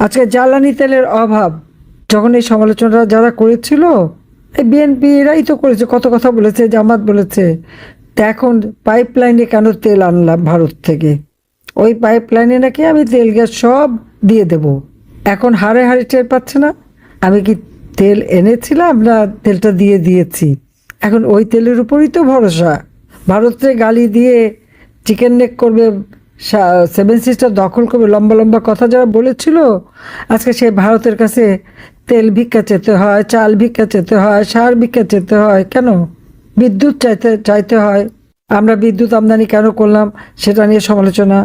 আজকে জ্বালানি তেলের অভাব, যখন এই সমালোচনা যারা করেছিল, এই বিএনপি এরাই তো করেছে, কত কথা বলেছে, জামাত বলেছে। তা এখন পাইপলাইনে কেন তেল আনলাম ভারত থেকে? ওই পাইপলাইনে নাকি আমি তেল গ্যাস সব দিয়ে দেব। এখন হাড়ে হাড়ে টের পাচ্ছে না আমি কি তেল এনেছিলাম না তেলটা দিয়ে দিয়েছি। এখন ওই তেলের উপরই তো ভরসা। ভারতে গালি দিয়ে চিকেন নেক করবে, সেভেন সিস্টার দখল করবে, লম্বা লম্বা কথা যারা বলেছিল, আজকে সে ভারতের কাছে তেল ভিক্ষা চেতে হয়, চাল ভিক্ষা চেতে হয়, সার ভিক্ষা চেতে হয়। কেন? বিদ্যুৎ চাইতে হয়। আমরা বিদ্যুৎ আমদানি কেন করলাম সেটা নিয়ে সমালোচনা।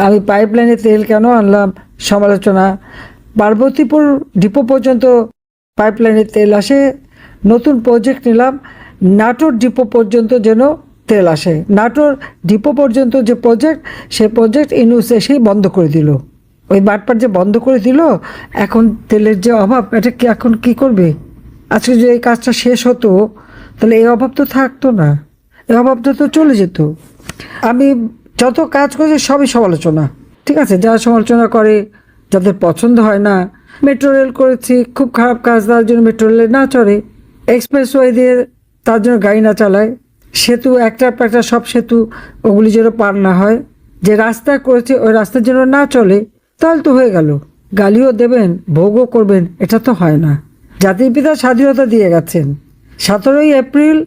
আমি পাইপলাইনে তেল কেন আনলাম সমালোচনা। পার্বতীপুর ডিপো পর্যন্ত পাইপলাইনে তেল আসে, নতুন প্রজেক্ট নিলাম নাটোর ডিপো পর্যন্ত যেন তেল আসে। নাটোর ডিপো পর্যন্ত যে প্রজেক্ট, সেই প্রজেক্ট ইউনূস এসেই বন্ধ করে দিল। ওই বাটপার যে বন্ধ করে দিল, এখন তেলের যে অভাব, এটা কি এখন কি করবে? আজকে যদি এই কাজটা শেষ হতো তাহলে এই অভাব তো থাকতো না, এই অভাবটা তো চলে যেত। আমি যত কাজ করছি সবই সমালোচনা, ঠিক আছে? যারা সমালোচনা করে, যাদের পছন্দ হয় না, মেট্রো রেল করেছি, খুব খারাপ কাজ, তার জন্য মেট্রো রেলে না চড়ে, এক্সপ্রেসওয়ে দিয়ে তার জন্য গাড়ি না চালায়, সেতু একটার পর একটা সব সেতু ওগুলি যেন পার না হয়, যে রাস্তা করেছে ওই রাস্তার জন্য না চলে, তাহলে তো হয়ে গেল। গালিও দেবেন, ভোগও করবেন, এটা তো হয় না। জাতির পিতা স্বাধীনতা দিয়ে গেছেন। 17ই এপ্রিল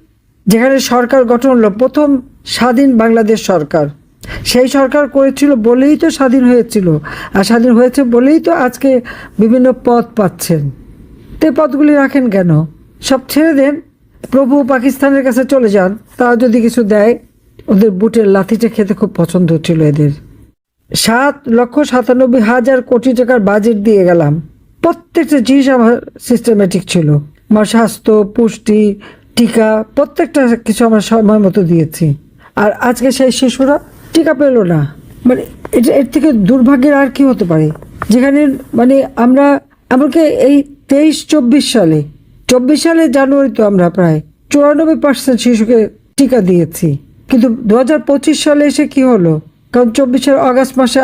যেখানে সরকার গঠন হলো, প্রথম স্বাধীন বাংলাদেশ সরকার, সেই সরকার করেছিল বলেই তো স্বাধীন হয়েছিল, আর স্বাধীন হয়েছে বলেই তো আজকে বিভিন্ন পদ পাচ্ছেন। তো পদগুলি রাখেন কেন? সব ছেড়ে দেন, প্রভু পাকিস্তানের কাছে চলে যান, তারা যদি কিছু দেয়। ওদের বুটের লাথিটা খেতে খুব পছন্দ হচ্ছিল এদের। 7,97,000 টাকার বাজেট দিয়ে গেলাম, প্রত্যেকটা জিনিস আমার সিস্টেমেটিক ছিল। আমার স্বাস্থ্য, পুষ্টি, টিকা, প্রত্যেকটা কিছু আমরা সময় মতো দিয়েছি। আর আজকে সেই শিশুরা টিকা পেল না। মানে এটা, এর থেকে দুর্ভাগ্যের আর কি হতে পারে? যেখানে মানে আমরা এমনকি এই 24 সালে জানুয়ারি তো আমরা প্রায় 94% শিশুকে টিকা দিয়েছি, কিন্তু 2025 সালে এসে কি হলো? কারণ 24-এর অগাস্ট মাসে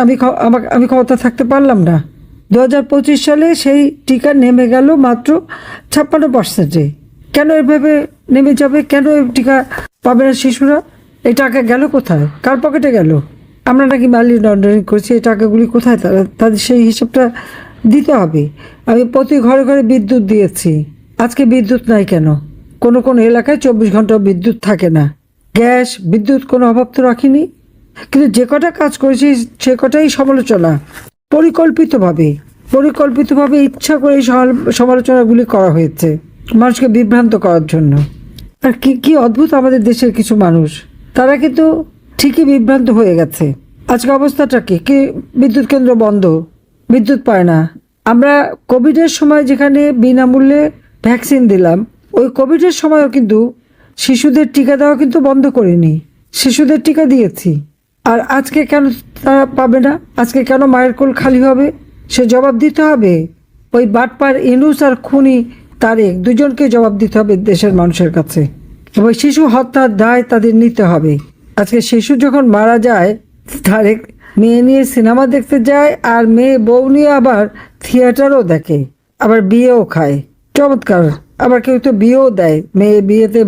আমি ক্ষমতা থাকতে পারলাম না। 2025 সালে সেই টিকা নেমে গেল মাত্র 56%-এ। কেন এভাবে নেমে যাবে? কেন টিকা পাবে না শিশুরা? এই টাকা গেল কোথায়? কার পকেটে গেল? আমরা নাকি মানি লন্ডারিং করছি, এই টাকাগুলি কোথায়? তাদের সেই হিসাবটা দিতে হবে। আমি প্রতি ঘরে ঘরে বিদ্যুৎ দিয়েছি, আজকে বিদ্যুৎ নাই কেন? কোনো কোনো এলাকায় 24 ঘন্টা বিদ্যুৎ থাকে না। গ্যাস, বিদ্যুৎ কোনো অভাব তো রাখিনি, কিন্তু যে কটা কাজ করেছি সে কটাই সমালোচনা। পরিকল্পিতভাবে ইচ্ছা করে এই সমালোচনাগুলি করা হয়েছে মানুষকে বিভ্রান্ত করার জন্য। আর কি কি অদ্ভুত আমাদের দেশের কিছু মানুষ, তারা কিন্তু ঠিকই বিভ্রান্ত হয়ে গেছে। আজকে অবস্থাটা কি? বিদ্যুৎ কেন্দ্র বন্ধ, বিদ্যুৎ পায় না। আমরা কোভিডের সময় যেখানে বিনামূল্যে ভ্যাকসিন দিলাম, ওই কোভিডের সময়ও কিন্তু শিশুদের টিকা দেওয়া কিন্তু বন্ধ করিনি, শিশুদের টিকা দিয়েছি। আর আজকে কেন তারা পাবে না? আজকে কেন মায়ের কোল খালি হবে? সে জবাব দিতে হবে। ওই বাটপার ইউনূস আর খুনি তারেক, দুজনকে জবাব দিতে হবে দেশের মানুষের কাছে। এবং শিশু হত্যার দায় তাদের নিতে হবে। আজকে শিশু যখন মারা যায়, তারেক মেয়ে নিয়ে সিনেমা দেখতে যায়, আর মেয়ে বউ নিয়ে আবার থিয়েটারও দেখে, আবার বিয়েও খায়। চমৎকার! আবার কেউ তো বিয়েও দেয়, মেয়ে বিয়েতে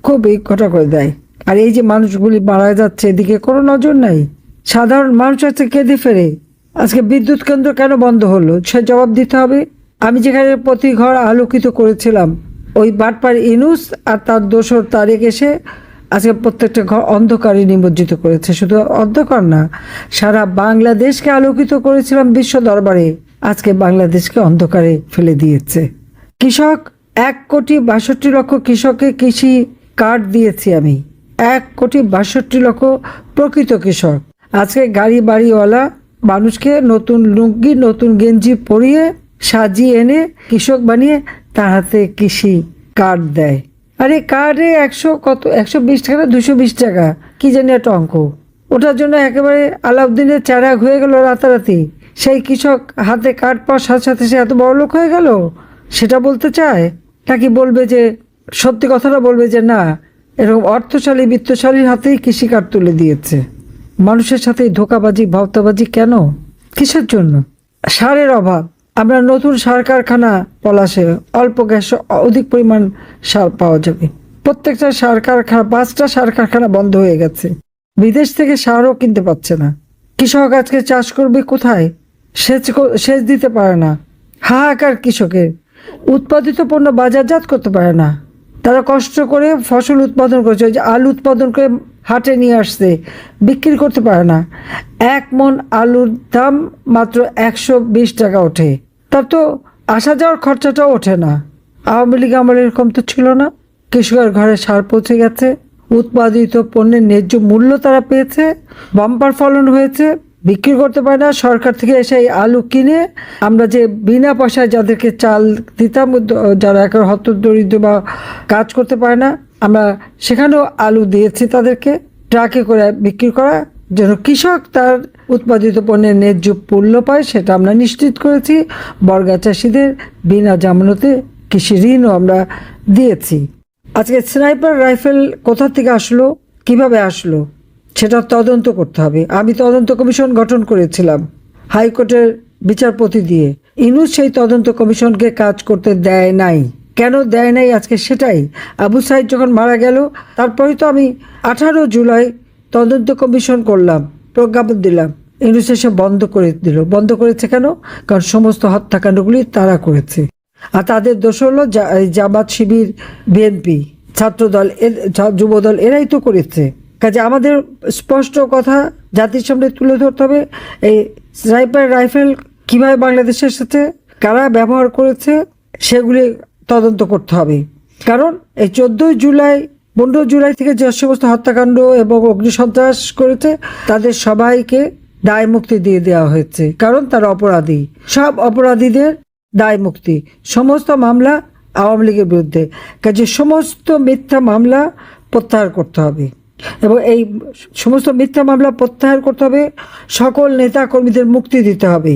খুব ঘটা করে দেয়। আর এই যে মানুষগুলি মারা যাচ্ছে, এদিকে কোনো নজর নাই। সাধারণ মানুষ আছে কেঁদে ফেরে। আজকে বিদ্যুৎ কেন্দ্র কেন বন্ধ হলো, সে জবাব দিতে হবে। আমি যেখানে প্রতি ঘর আলোকিত করেছিলাম, ওই বাটপার ইউনূস আর তার দোসর তারেক এসে আজকে প্রত্যেকটা ঘর অন্ধকারে নিমজ্জিত করেছে। শুধু অন্ধকার না, সারা বাংলাদেশকে আলোকিত করেছিলাম বিশ্ব দরবারে, আজকে বাংলাদেশকে অন্ধকারে ফেলে দিয়েছে। কৃষক 1,62,00,000 কৃষককে কৃষি কার্ড দিয়েছি আমি, 1,62,00,000 প্রকৃত কৃষক। আজকে গাড়ি বাড়িওয়ালা মানুষকে নতুন লুঙ্গি, নতুন গেঞ্জি পরিয়ে সাজিয়ে এনে কৃষক বানিয়ে তার হাতে কৃষি কার্ড দেয়। আরে কার্ডে 120 টাকা না 220 টাকা, কি জানি একটা অঙ্ক। ওটার জন্য একেবারে আলাউদ্দিনের চেরাগ হয়ে গেল রাতারাতি। সেই কৃষক হাতে কার্ড পাওয়ার সাথে সাথে সে এত বড় লোক হয়ে গেল, সেটা বলতে চায়? নাকি বলবে যে, সত্যি কথাটা বলবে যে না, এরকম অর্থশালী বিত্তশালীর হাতেই কৃষি কার্ড তুলে দিয়েছে? মানুষের সাথে ধোকাবাজি, ভাওতাবাজি কেন? কিসের জন্য? সারের অভাব, আমরা নতুন সার কারখানা পলাশে অল্প গ্যাসে অধিক পরিমাণ সার পাওয়া যাবে। প্রত্যেকটা সার কারখানা, 5টা সার কারখানা বন্ধ হয়ে গেছে। বিদেশ থেকে সারও কিনতে পারছে না। কৃষক আজকে চাষ করবে কোথায়? সেচ দিতে পারে না। হাহাকার কৃষকের, উৎপাদিত পণ্য বাজারজাত করতে পারে না। তারা কষ্ট করে ফসল উৎপাদন করেছে, ওই যে আলু উৎপাদন করে হাটে নিয়ে আসছে, বিক্রি করতে পারে না। 1 মণ আলুর দাম মাত্র 120 টাকা ওঠে। তার তো আসা যাওয়ার খরচাটাও ওঠে না। আওয়ামী লীগ আমলে এরকম তো ছিল না। কৃষকের ঘরে সার পৌঁছে গেছে, উৎপাদিত পণ্যের ন্যায্য মূল্য তারা পেয়েছে, বাম্পার ফলন হয়েছে, বিক্রি করতে পারে না। সরকার থেকে এসে এই আলু কিনে আমরা যে বিনা পয়সায় যাদেরকে চাল দিতাম, যারা একেবারে হতদরিদ্র বা কাজ করতে পারে না, আমরা সেখানেও আলু দিয়েছি তাদেরকে, ট্রাকে করে বিক্রি করা যেন কৃষক তার উৎপাদিত পণ্যের ন্যায্য মূল্য পায়, সেটা আমরা নিশ্চিত করেছি। বর্গা চাষিদের বিনা জামানতে কৃষি ঋণও আমরা দিয়েছি। আজকে স্নাইপার রাইফেল কোথা থেকে আসলো, কিভাবে আসলো, সেটা তদন্ত করতে হবে। আমি তদন্ত কমিশন গঠন করেছিলাম হাইকোর্টের বিচারপতি দিয়ে। ইউনূস সেই তদন্ত কমিশনকে কাজ করতে দেয় নাই। কেন দেয় নাই আজকে সেটাই। আবু সাইদ যখন মারা গেল, তারপরেই তো আমি 18 জুলাই তদন্ত কমিশন করলাম, প্রজ্ঞাপন দিলাম। ইউনূস এসে বন্ধ করে দিল। বন্ধ করেছে কেন? কারণ সমস্ত হত্যাকাণ্ডগুলি তারা করেছে। আর তাদের দোষ হলো জামাত, শিবির, বিএনপি, ছাত্রদল, যুবদল, এরাই তো করেছে। কাজে আমাদের স্পষ্ট কথা জাতির সামনে তুলে ধরতে হবে। এই স্নাইপার রাইফেল কীভাবে বাংলাদেশে এসেছে, কারা ব্যবহার করেছে, সেগুলি তদন্ত করতে হবে। কারণ এই 14 জুলাই 15 জুলাই থেকে যে সমস্ত হত্যাকাণ্ড এবং অগ্নিসন্ত্রাস করেছে, তাদের সবাইকে দায় মুক্তি দিয়ে দেওয়া হয়েছে। কারণ তারা অপরাধী। সব অপরাধীদের দায় মুক্তি। সমস্ত মামলা আওয়ামী লীগের বিরুদ্ধে। কাজে সমস্ত মিথ্যা মামলা প্রত্যাহার করতে হবে এবং এই সমস্ত মিথ্যা মামলা প্রত্যাহার করতে হবে। সকল নেতা কর্মীদের মুক্তি দিতে হবে।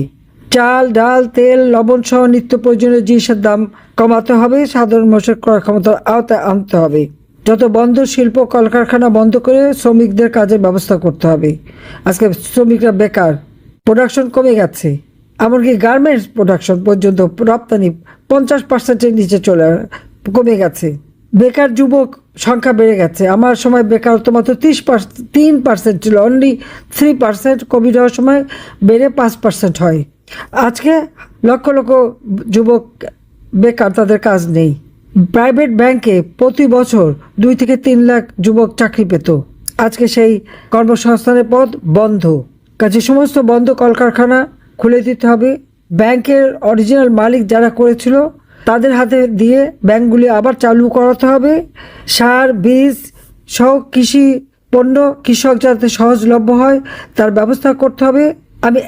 চাল, ডাল, তেল, লবণ সহ নিত্য প্রয়োজনীয় জিনিসের দাম কমাতে হবে। সাধারণ মানুষের ক্রয় ক্ষমতার আওতায় আনতে হবে। যত বন্দর, শিল্প, কলকারখানা বন্ধ করে শ্রমিকদের কাজের ব্যবস্থা করতে হবে। আজকে শ্রমিকরা বেকার, প্রোডাকশন কমে গেছে। এমনকি গার্মেন্টস প্রোডাকশন পর্যন্ত রপ্তানি 50%-এর নিচে কমে গেছে। বেকার যুবক সংখ্যা বেড়ে গেছে। আমার সময় বেকারত্ব মাত্র 3% ছিল, অনলি 3%। কোভিড হওয়ার সময় বেড়ে 5% হয়। আজকে লক্ষ লক্ষ যুবক বেকার, তাদের কাজ নেই। প্রাইভেট ব্যাংকে প্রতি বছর 2 থেকে 3 লাখ যুবক চাকরি পেত। আজকে সেই কর্মসংস্থানের পদ বন্ধ। কাজে সমস্ত বন্ধ কলকারখানা খুলে দিতে হবে। ব্যাংকের অরিজিনাল মালিক যারা করেছিল তাদের হাতে দিয়ে ব্যাংকগুলি আবার চালু করাতে হবে। সার, বীজ সহ কৃষি পণ্য কৃষক যাতে সহজলভ্য হয় তার ব্যবস্থা করতে হবে। আমি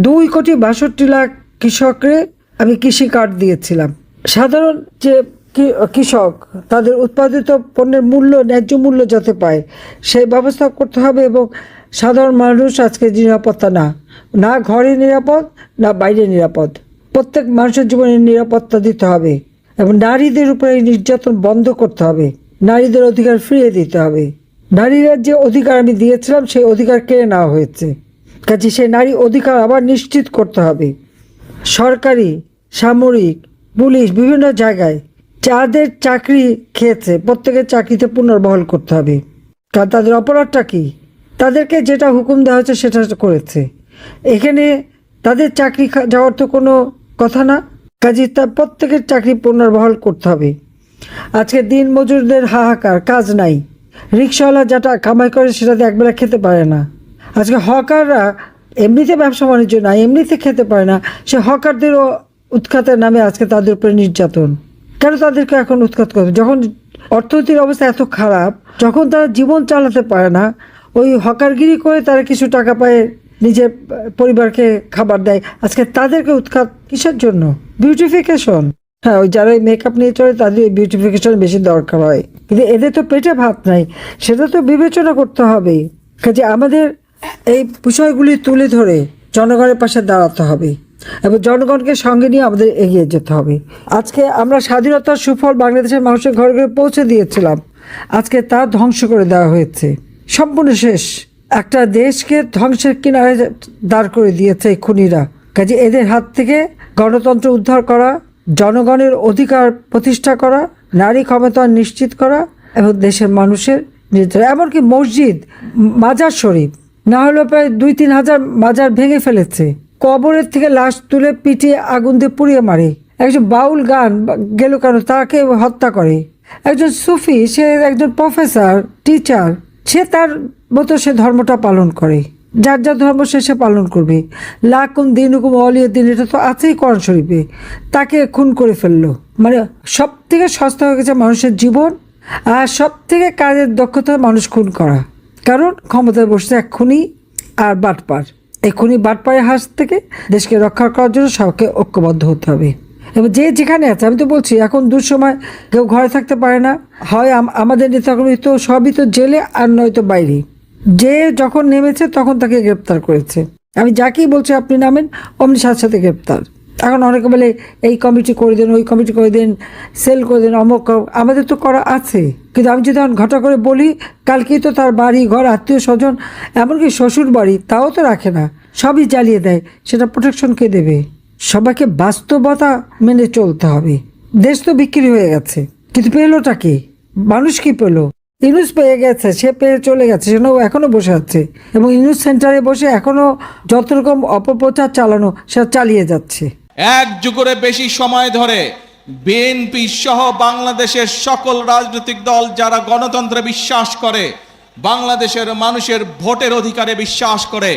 2,62,62,00,000 কৃষকরে আমি কৃষি কার্ড দিয়েছিলাম। সাধারণ যে কৃষক, তাদের উৎপাদিত পণ্যের মূল্য, ন্যায্য মূল্য যাতে পায় সেই ব্যবস্থা করতে হবে। এবং সাধারণ মানুষ আজকে নিরাপত্তা না ঘরে নিরাপদ, না বাইরে নিরাপদ। প্রত্যেক মানুষের জীবনে নিরাপত্তা দিতে হবে এবং নারীদের উপরে নির্যাতন বন্ধ করতে হবে। নারীদের অধিকার ফিরিয়ে দিতে হবে। নারীরা যে অধিকার আমি দিয়েছিলাম সেই অধিকার কেড়ে নেওয়া হয়েছে। কাজে সেই নারী অধিকার আবার নিশ্চিত করতে হবে। সরকারি, সামরিক, পুলিশ বিভিন্ন জায়গায় যাদের চাকরি খেয়েছে প্রত্যেকের চাকরিতে পুনর্বহাল করতে হবে। কারণ তাদের অপরাধটা কি? তাদেরকে যেটা হুকুম দেওয়া হয়েছে সেটা করেছে। এখানে তাদের চাকরি যাওয়ার তো কোনো কথা না। কাজে তার প্রত্যেকের চাকরি পুনর্বহাল করতে হবে। আজকে দিন মজুরদের হাহাকার, কাজ নাই। রিক্সাওয়ালা যেটা কামাই করে সেটাতে একবেলা খেতে পারে না। আজকে হকাররা এমনিতে ব্যবসা বাণিজ্য না, এমনিতে খেতে পারে না, সে হকারদেরও উৎখাতের নামে আজকে তাদের উপরে নির্যাতন। কেন তাদেরকে এখন উৎখাত করবে? যখন অর্থনৈতিক অবস্থা এত খারাপ, যখন তারা জীবন চালাতে পারে না, ওই হকারগিরি করে তারা কিছু টাকা পায়, নিজের পরিবারকে খাবার দেয়। আজকে তাদেরকে উৎখাত কিসের জন্য? বিউটিফিকেশন। হ্যাঁ, ওই যারা ওই মেকআপ নিয়ে চলে তাদের ওই বিউটিফিকেশন বেশি দরকার হয়, কিন্তু এদের তো পেটে ভাত নাই, সেটা তো বিবেচনা করতে হবে। কাজে আমাদের এই বিষয়গুলি তুলে ধরে জনগণের পাশে দাঁড়াতে হবে এবং জনগণকে সঙ্গে নিয়ে আমাদের এগিয়ে যেতে হবে। আজকে আমরা স্বাধীনতার সুফল বাংলাদেশের মানুষের ঘরে ঘরে পৌঁছে দিয়েছিলাম, আজকে তা ধ্বংস করে দেওয়া হয়েছে। সম্পূর্ণ শেষ। একটা দেশকে ধ্বংসের কিনারে দাঁড় করে দিয়েছে এই খুনিরা। কাজে এদের হাত থেকে গণতন্ত্র উদ্ধার করা, জনগণের অধিকার প্রতিষ্ঠা করা, নারী ক্ষমতায়ন নিশ্চিত করা এবং দেশের মানুষের নিয়ন্ত্রণ। এমনকি মসজিদ, মাজার শরীফ না হলেও প্রায় 2-3 হাজার মাজার ভেঙে ফেলেছে। কবরের থেকে লাশ তুলে পিটিয়ে আগুন দিয়ে পুড়িয়ে মারে। একজন বাউল গান গেল কেন, তাকে হত্যা করে। একজন সুফি, সে একজন প্রফেসর, টিচার, সে তার মতো সে ধর্মটা পালন করে, যার যার ধর্ম সে পালন করবে। লাকুম দিনুকুম ওয়ালিয়া দিন, এটা তো আছেই কোরআন শরীফে। তাকে খুন করে ফেললো। মানে সব থেকে সস্তা হয়ে গেছে মানুষের জীবন, আর সব থেকে কাজের দক্ষতা মানুষ খুন করা। কারণ ক্ষমতায় বসছে এক খুনি আর বাটপার। এই খুনি বাটপারের হাত থেকে দেশকে রক্ষা করার জন্য সবাইকে ঐক্যবদ্ধ হতে হবে। এবং যে যেখানে আছে, আমি তো বলছি এখন দুঃসময় কেউ ঘরে থাকতে পারে না, হয় আমাদের নেতাগুলো তো সবই তো জেলে আর নয়তো বাইরে। যে যখন নেমেছে তখন তাকে গ্রেপ্তার করেছে। আমি যাকেই বলছি আপনি নামেন, অমনি সাথে সাথে গ্রেপ্তার। এখন অনেকে বলে এই কমিটি করে দেন, ওই কমিটি করে দেন, সেল করে দেন, অমুক। আমাদের তো করা আছে, কিন্তু আমি যদি এখন ঘটা করে বলি, কালকেই তো তার বাড়ি ঘর, আত্মীয় স্বজন, এমনকি শ্বশুর বাড়ি, তাও তো রাখে না, সবই জ্বালিয়ে দেয়। সেটা প্রোটেকশন কে দেবে? সবাইকে বাস্তবতা মেনে চলতে হবে। দেশ তো বিক্রি হয়ে গেছে, কিন্তু পেলোটা কি? মানুষ কি পেলো? ইউনুস পেয়ে গেছে, সে পেয়ে চলে গেছে, সেখানে এখনো বসে আছে এবং ইউনুস সেন্টারে বসে এখনো যত রকম অপপ্রচার চালানো সেটা চালিয়ে যাচ্ছে। এক যুগের বেশি সময় ধরে বিএনপি সহ বাংলাদেশের সকল রাজনৈতিক দল যারা গণতন্ত্রে বিশ্বাস করে, বাংলাদেশের মানুষের ভোটের অধিকারে বিশ্বাস করে,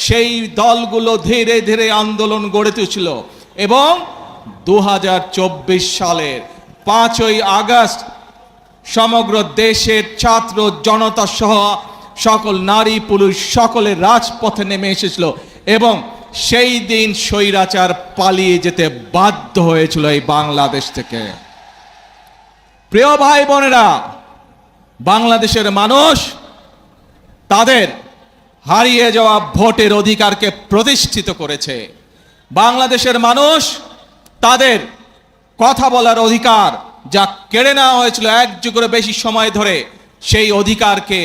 সেই দলগুলো ধীরে ধীরে আন্দোলন গড়ে তুলছিল এবং 2024 সালের 5ই আগস্ট সমগ্র দেশের ছাত্র জনতা সহ সকল নারী পুরুষ সকলে রাজপথে নেমে এসেছিল এবং সেই দিন স্বৈরাচার পালিয়ে যেতে বাধ্য হয়েছিল এই বাংলাদেশ থেকে। প্রিয় ভাই বোনেরা, বাংলাদেশের মানুষ তাদের হারিয়ে যাওয়া ভোটের অধিকারকে প্রতিষ্ঠিত করেছে। বাংলাদেশের মানুষ তাদের কথা বলার অধিকার যা কেড়ে নেওয়া হয়েছিল এক যুগের বেশি সময় ধরে, সেই অধিকারকে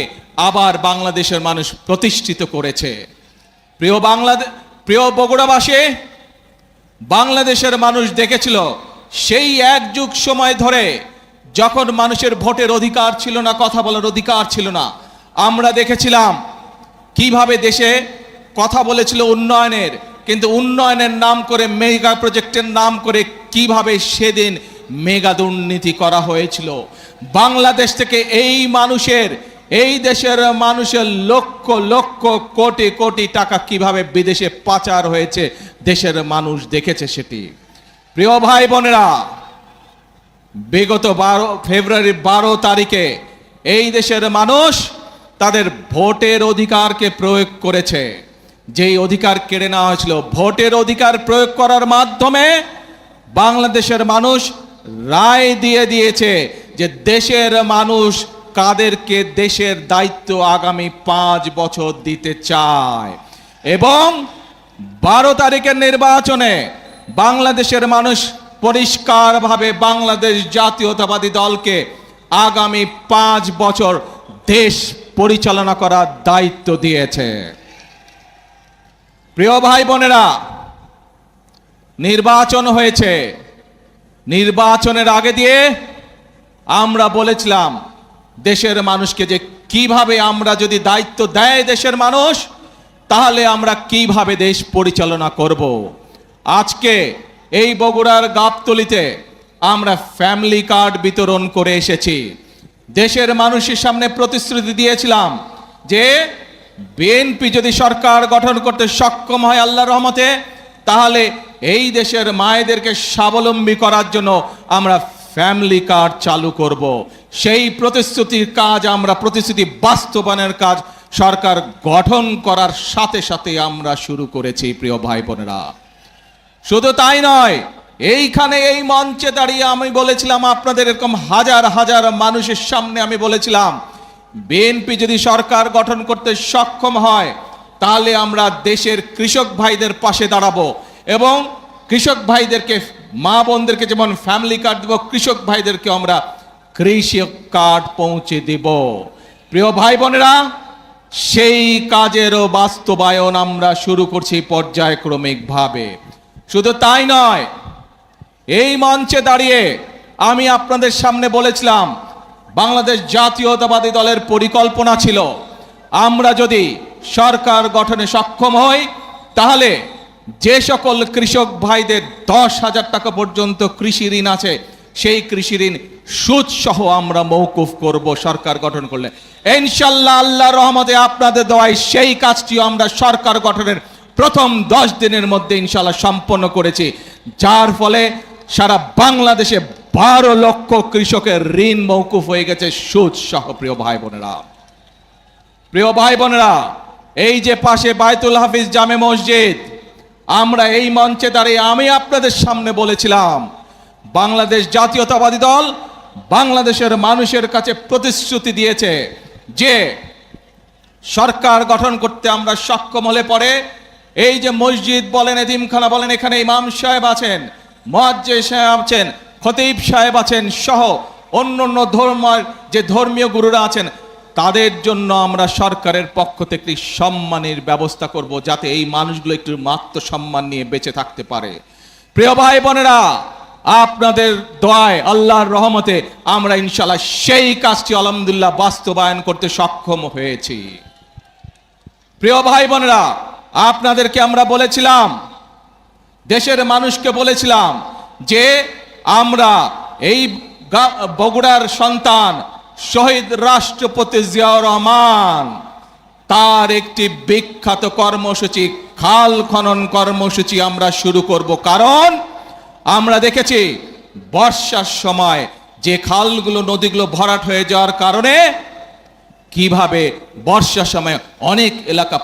আবার বাংলাদেশের মানুষ প্রতিষ্ঠিত করেছে। প্রিয় বগুড়াবাসী, বাংলাদেশের মানুষ দেখেছিল সেই এক যুগ সময় ধরে যখন মানুষের ভোটের অধিকার ছিল না, কথা বলার অধিকার ছিল না, আমরা দেখেছিলাম কিভাবে দেশে কথা বলেছিল উন্নয়নের, কিন্তু উন্নয়নের নাম করে, মেগা প্রজেক্টের নাম করে কিভাবে সেদিন মেগা দুর্নীতি করা হয়েছিল। বাংলাদেশ থেকে এই দেশের মানুষের লক্ষ লক্ষ কোটি কোটি টাকা কিভাবে বিদেশে পাচার হয়েছে দেশের মানুষ দেখেছে সেটি। প্রিয় ভাই বোনেরা, বিগত ফেব্রুয়ারি 12 তারিখে এই দেশের মানুষ তাদের ভোটের অধিকারকে প্রয়োগ করেছে। যেই অধিকার কেড়ে নেওয়া হয়েছিল, ভোটের অধিকার প্রয়োগ করার মাধ্যমে বাংলাদেশের মানুষ রায় দিয়ে দিয়েছে যে দেশের মানুষ কাদেরকে দেশের দায়িত্ব আগামী 5 বছর দিতে চায়। এবং 12 তারিখের নির্বাচনে বাংলাদেশের মানুষ পরিষ্কারভাবে বাংলাদেশ জাতীয়তাবাদী দলকে আগামী 5 বছর দেশ পরিচালনা করার দায়িত্ব দিয়েছে। প্রিয় ভাই বোনেরা, নির্বাচন হয়েছে। নির্বাচনের আগে দিয়ে আমরা বলেছিলাম দেশের মানুষকে যে কিভাবে আমরা যদি দায়িত্ব দেয় দেশের মানুষ, তাহলে আমরা কিভাবে দেশ পরিচালনা করব। আজকে এই বগুড়ার গাবতলীতে আমরা ফ্যামিলি কার্ড বিতরণ করে এসেছি। দেশের মানুষের সামনে প্রতিশ্রুতি দিয়েছিলাম যে বিএনপি যদি সরকার গঠন করতে সক্ষম হয় আল্লাহর রহমতে, তাহলে এই দেশের মায়েদেরকে স্বাবলম্বী করার জন্য আমরা ফ্যামিলি কার্ড চালু করব। সেই প্রতিশ্রুতির কাজ, আমরা প্রতিশ্রুতি বাস্তবায়নের কাজ সরকার গঠন করার সাথে সাথে আমরা শুরু করেছি। প্রিয় ভাই বোনেরা, শুধু তাই নয়, এইখানে এই মঞ্চে দাঁড়িয়ে আমি বলেছিলাম আপনাদের, এরকম হাজার হাজার মানুষের সামনে আমি বলেছিলাম বিএনপি যদি সরকার গঠন করতে সক্ষম হয় তাহলে আমরা দেশের কৃষক ভাইদের পাশে দাঁড়াবো এবং কৃষক ভাইদেরকে, মা বোনদেরকে যেমন ফ্যামিলি কার্ড দেব, কৃষক ভাইদেরকে আমরা কৃষক কার্ড পৌঁছে দেব। প্রিয় ভাই বোনেরা, সেই কাজেরও বাস্তবায়ন আমরা শুরু করছি পর্যায়ক্রমিকভাবে। শুধু তাই নয়, এই মঞ্চে দাঁড়িয়ে আমি আপনাদের সামনে বলেছিলাম বাংলাদেশ জাতীয়তাবাদী দলের পরিকল্পনা ছিল আমরা যদি সরকার গঠনে সক্ষম হই তাহলে যে সকল কৃষক ভাইদের 10,000 টাকা পর্যন্ত কৃষি ঋণ আছে সেই কৃষি ঋণ সুদ সহ আমরা মওকুফ করব সরকার গঠন করলে। ইনশাআল্লাহ আল্লাহর রহমতে আপনাদের দোয়ায় সেই কাজটিও আমরা সরকার গঠনের প্রথম 10 দিনের মধ্যে ইনশাআল্লাহ সম্পন্ন করেছি, যার ফলে সারা বাংলাদেশে 12 লক্ষ কৃষকের ঋণ মওকুফ হয়ে গেছে সুদ সহ। প্রিয় ভাই বোনেরা, এই যে পাশে বায়তুল হাফিজ জামে মসজিদ, আমরা এই মঞ্চে দাঁড়িয়ে আমি আপনাদের সামনে বলেছিলাম বাংলাদেশ জাতীয়তাবাদী দল বাংলাদেশের মানুষের কাছে প্রতিশ্রুতি দিয়েছে যে সরকার গঠন করতে আমরা সক্ষম হলে পরে এই যে মসজিদ বলেন, এতিমখানা বলেন, এখানে ইমাম সাহেব আছেন, মুয়াজ্জিন সাহেব আছেন, খতিব সাহেব আছেন সহ অন্যান্য ধর্মের যে ধর্মীয় গুরুরা আছেন, তাদের জন্য আমরা সরকারের পক্ষ থেকে সম্মানের ব্যবস্থা করব যাতে এই মানুষগুলো একটু আত্মসম্মান নিয়ে বেঁচে থাকতে পারে। প্রিয় ভাই বোনেরা, আপনাদের দোয়ায় আল্লাহর রহমতে আমরা ইনশাআল্লাহ সেই কাজটি আলহামদুলিল্লাহ বাস্তবায়ন করতে সক্ষম হয়েছি। প্রিয় ভাই বোনেরা, আপনাদেরকে আমরা বলেছিলাম, দেশের মানুষকে বলেছিলাম যে আমরা এই বগুড়ার সন্তান শহীদ রাষ্ট্রপতি জিয়াউর রহমান তার একটি বিখ্যাত কর্মসূচি খাল খনন কর্মসূচি আমরা শুরু করব। কারণ আমরা দেখেছি বর্ষার সময় যে খালগুলো নদীগুলো ভরাট হয়ে যাওয়ার কারণে কিভাবে বর্ষার সময় অনেক এলাকা